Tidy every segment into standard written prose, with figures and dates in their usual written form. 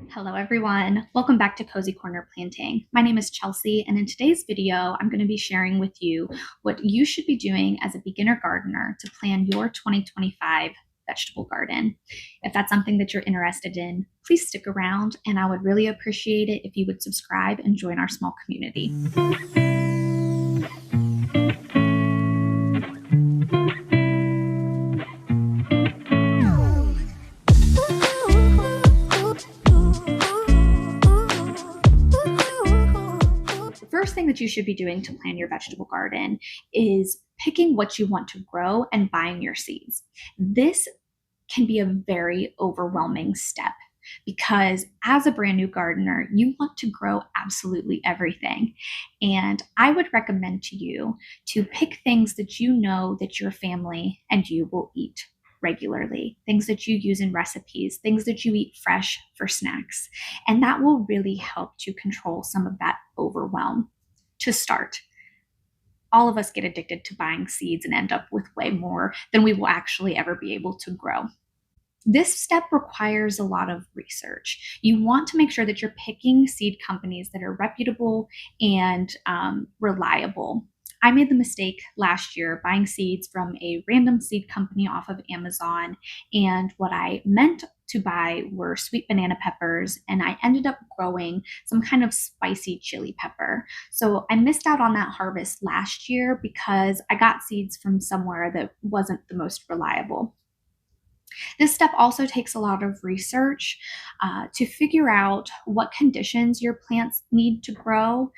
Hello everyone, welcome back to Cozy Corner Planting. My name is Chelsea, and in today's video, I'm going to be sharing with you what you should be doing as a beginner gardener to plan your 2025 vegetable garden. If that's something that you're interested in, please stick around, and I would really appreciate it if you would subscribe and join our small community. First thing that you should be doing to plan your vegetable garden is picking what you want to grow and buying your seeds. This can be a very overwhelming step because as a brand new gardener, you want to grow absolutely everything. And I would recommend to you to pick things that you know that your family and you will eat regularly, things that you use in recipes, things that you eat fresh for snacks. And that will really help to control some of that overwhelm. To start, all of us get addicted to buying seeds and end up with way more than we will actually ever be able to grow. This step requires a lot of research. You want to make sure that you're picking seed companies that are reputable and reliable. I made the mistake last year buying seeds from a random seed company off of Amazon, and what I meant to buy were sweet banana peppers, and I ended up growing some kind of spicy chili pepper. So I missed out on that harvest last year because I got seeds from somewhere that wasn't the most reliable. This step also takes a lot of research to figure out what conditions your plants need to grow.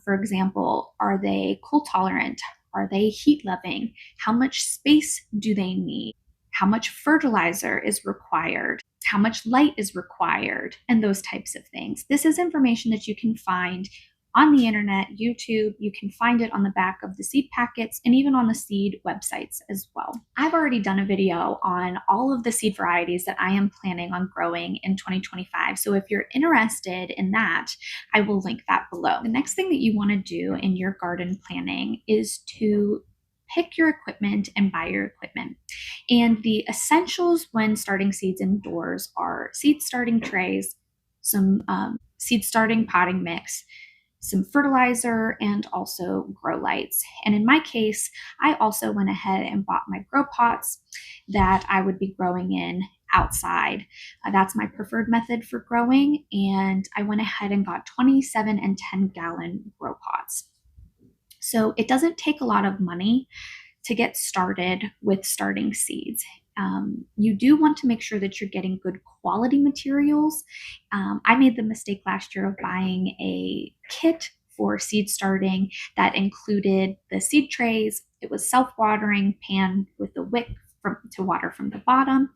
For example, are they cold tolerant? Are they heat loving? How much space do they need? How much fertilizer is required? How much light is required? And those types of things. This is information that you can find on the internet, YouTube. You can find it on the back of the seed packets and even on the seed websites as well. I've already done a video on all of the seed varieties that I am planning on growing in 2025. So if you're interested in that, I will link that below. The next thing that you want to do in your garden planning is to pick your equipment and buy your equipment. And the essentials when starting seeds indoors are seed starting trays, some seed starting potting mix, some fertilizer, and also grow lights. And in my case, I also went ahead and bought my grow pots that I would be growing in outside. That's my preferred method for growing. And I went ahead and got 27 and 10-gallon grow pots. So it doesn't take a lot of money to get started with starting seeds. You do want to make sure that you're getting good quality materials. I made the mistake last year of buying a kit for seed starting that included the seed trays. It was self-watering pan with a wick to water from the bottom,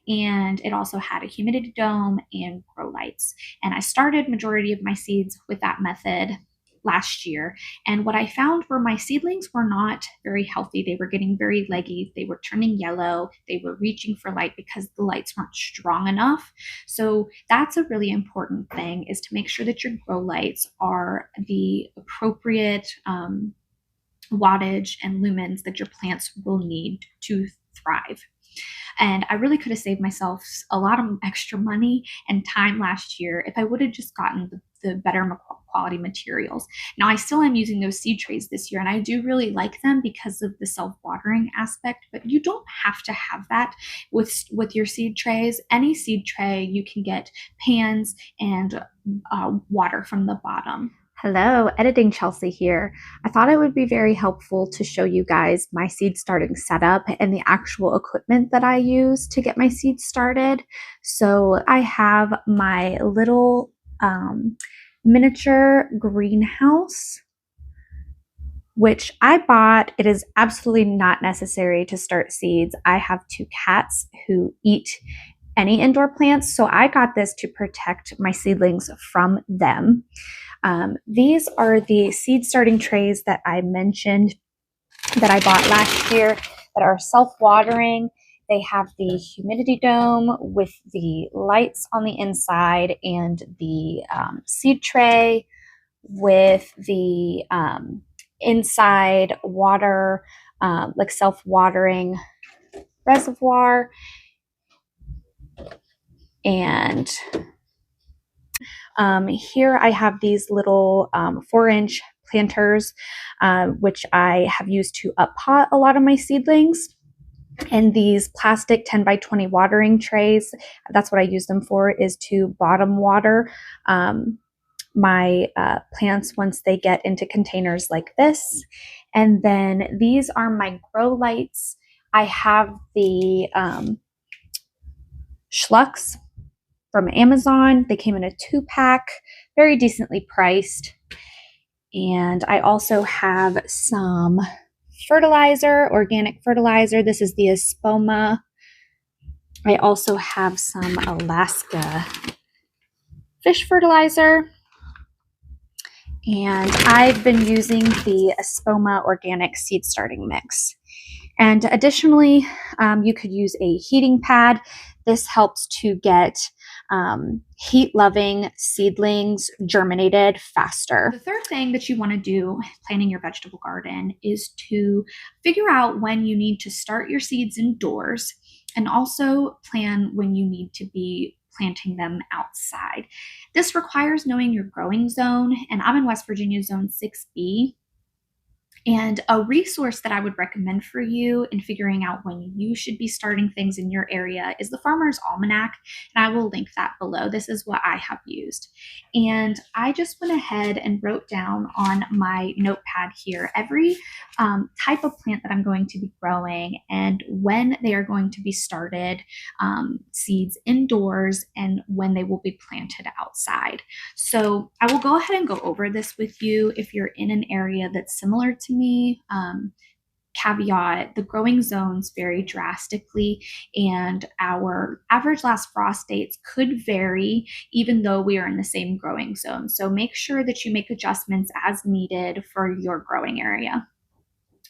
and it also had a humidity dome and grow lights. And I started majority of my seeds with that method last year. And what I found were my seedlings were not very healthy. They were getting very leggy. They were turning yellow. They were reaching for light because the lights weren't strong enough. So that's a really important thing, is to make sure that your grow lights are the appropriate wattage and lumens that your plants will need to thrive. And I really could have saved myself a lot of extra money and time last year if I would have just gotten the better quality materials. Now, I still am using those seed trays this year, and I do really like them because of the self-watering aspect, but you don't have to have that with your seed trays. Any seed tray, you can get pans and water from the bottom. Hello, Editing Chelsea here. I thought it would be very helpful to show you guys my seed starting setup and the actual equipment that I use to get my seeds started. So I have my little miniature greenhouse, which I bought. It is absolutely not necessary to start seeds. I have two cats who eat any indoor plants, so I got this to protect my seedlings from them. These are the seed starting trays that I mentioned that I bought last year that are self-watering. They have the humidity dome with the lights on the inside, and the seed tray with the inside water, like self-watering reservoir. And Here I have these little 4-inch planters, which I have used to up pot a lot of my seedlings. And these plastic 10 by 20 watering trays, that's what I use them for, is to bottom water my plants once they get into containers like this. And then these are my grow lights. I have the Schlux from Amazon. They came in a 2-pack, very decently priced. And I also have some fertilizer, organic fertilizer. This is the Espoma. I also have some Alaska fish fertilizer. And I've been using the Espoma organic seed starting mix. And additionally, you could use a heating pad. This helps to get heat-loving seedlings germinated faster. The third thing that you want to do planting your vegetable garden is to figure out when you need to start your seeds indoors, and also plan when you need to be planting them outside. This requires knowing your growing zone, and I'm in West Virginia zone 6B. And a resource that I would recommend for you in figuring out when you should be starting things in your area is the Farmer's Almanac, and I will link that below. This is what I have used. And I just went ahead and wrote down on my notepad here every type of plant that I'm going to be growing and when they are going to be started, seeds indoors, and when they will be planted outside. So I will go ahead and go over this with you if you're in an area that's similar to me. Caveat, the growing zones vary drastically, and our average last frost dates could vary even though we are in the same growing zone. So make sure that you make adjustments as needed for your growing area.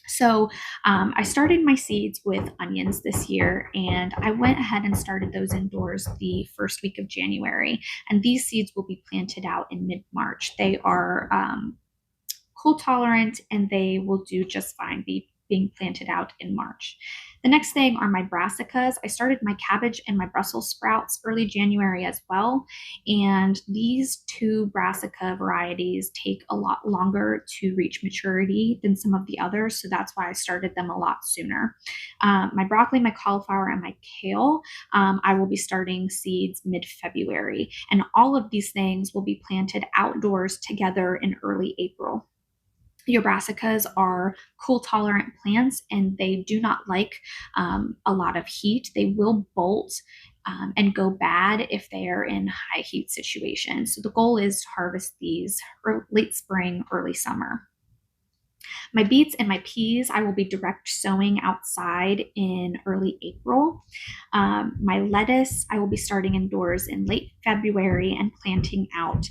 So I started my seeds with onions this year, and I went ahead and started those indoors the first week of January. And these seeds will be planted out in mid-March. They are cold tolerant, and they will do just fine being planted out in March. The next thing are my brassicas. I started my cabbage and my Brussels sprouts early January as well. And these 2 brassica varieties take a lot longer to reach maturity than some of the others. So that's why I started them a lot sooner. My broccoli, my cauliflower, and my kale, I will be starting seeds mid-February. And all of these things will be planted outdoors together in early April. Your brassicas are cool tolerant plants, and they do not like a lot of heat. They will bolt and go bad if they are in high heat situations. So the goal is to harvest these late spring, early summer. My beets and my peas, I will be direct sowing outside in early April. My lettuce, I will be starting indoors in late February and planting out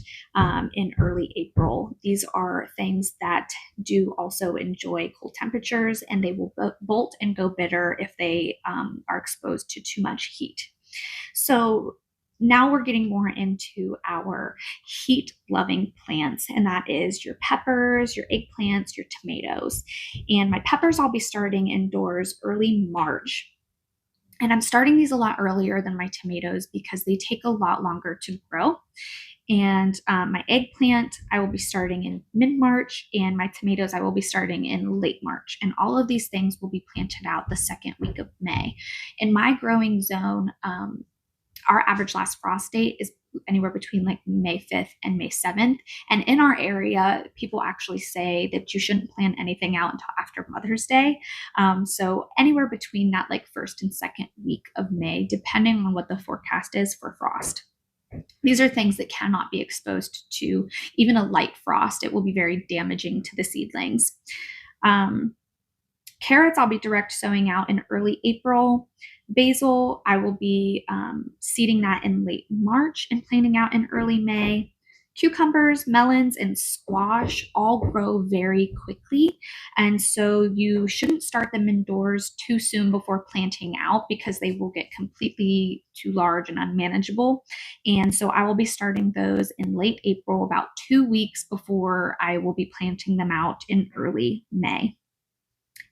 in early April. These are things that do also enjoy cool temperatures, and they will bolt and go bitter if they are exposed to too much heat. So now we're getting more into our heat-loving plants, and that is your peppers, your eggplants, your tomatoes. And my peppers I'll be starting indoors early March. And I'm starting these a lot earlier than my tomatoes because they take a lot longer to grow. And my eggplant, I will be starting in mid-March, and my tomatoes, I will be starting in late March. And all of these things will be planted out the second week of May. In my growing zone, our average last frost date is anywhere between like May 5th and May 7th. And in our area, people actually say that you shouldn't plan anything out until after Mother's Day. So anywhere between that like first and second week of May, depending on what the forecast is for frost. These are things that cannot be exposed to even a light frost. It will be very damaging to the seedlings. Carrots, I'll be direct sowing out in early April. Basil, I will be seeding that in late March and planting out in early May. Cucumbers, melons, and squash all grow very quickly, and so you shouldn't start them indoors too soon before planting out because they will get completely too large and unmanageable. And so I will be starting those in late April, about 2 weeks before I will be planting them out in early May.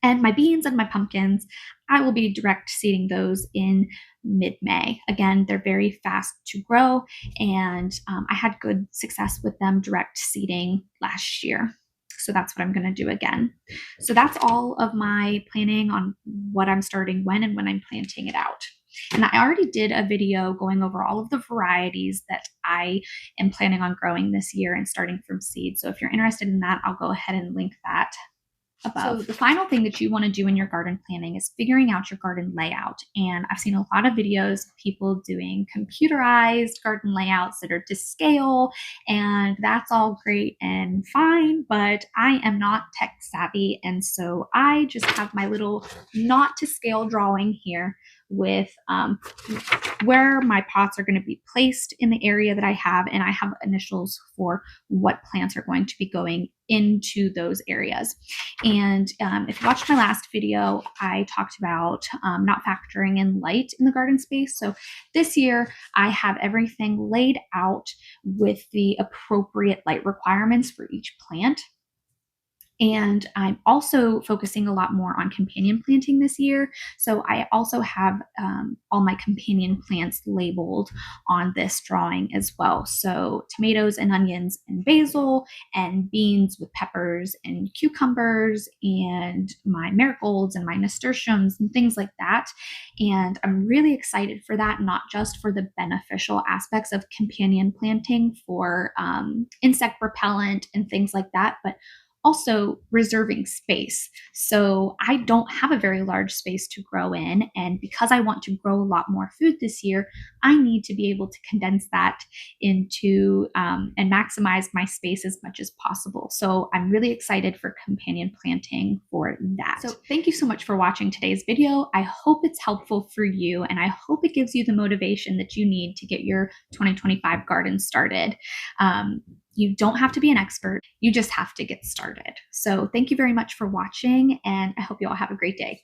And my beans and my pumpkins, I will be direct seeding those in mid-May. Again, they're very fast to grow, and I had good success with them direct seeding last year. So that's what I'm going to do again. So that's all of my planning on what I'm starting when and when I'm planting it out. And I already did a video going over all of the varieties that I am planning on growing this year and starting from seed. So if you're interested in that, I'll go ahead and link that above. So the final thing that you want to do in your garden planning is figuring out your garden layout. And I've seen a lot of videos of people doing computerized garden layouts that are to scale, and that's all great and fine, but I am not tech savvy. And so I just have my little not to scale drawing here with where my pots are going to be placed in the area that I have, and I have initials for what plants are going to be going into those areas. And if you watched my last video, I talked about not factoring in light in the garden space. So this year I have everything laid out with the appropriate light requirements for each plant. And I'm also focusing a lot more on companion planting this year. So I also have all my companion plants labeled on this drawing as well. So tomatoes and onions and basil, and beans with peppers and cucumbers, and my marigolds and my nasturtiums and things like that. And I'm really excited for that, not just for the beneficial aspects of companion planting for insect repellent and things like that, but also reserving space. So I don't have a very large space to grow in. And because I want to grow a lot more food this year, I need to be able to condense that into and maximize my space as much as possible. So I'm really excited for companion planting for that. So thank you so much for watching today's video. I hope it's helpful for you, and I hope it gives you the motivation that you need to get your 2025 garden started. You don't have to be an expert. You just have to get started. So thank you very much for watching, and I hope you all have a great day.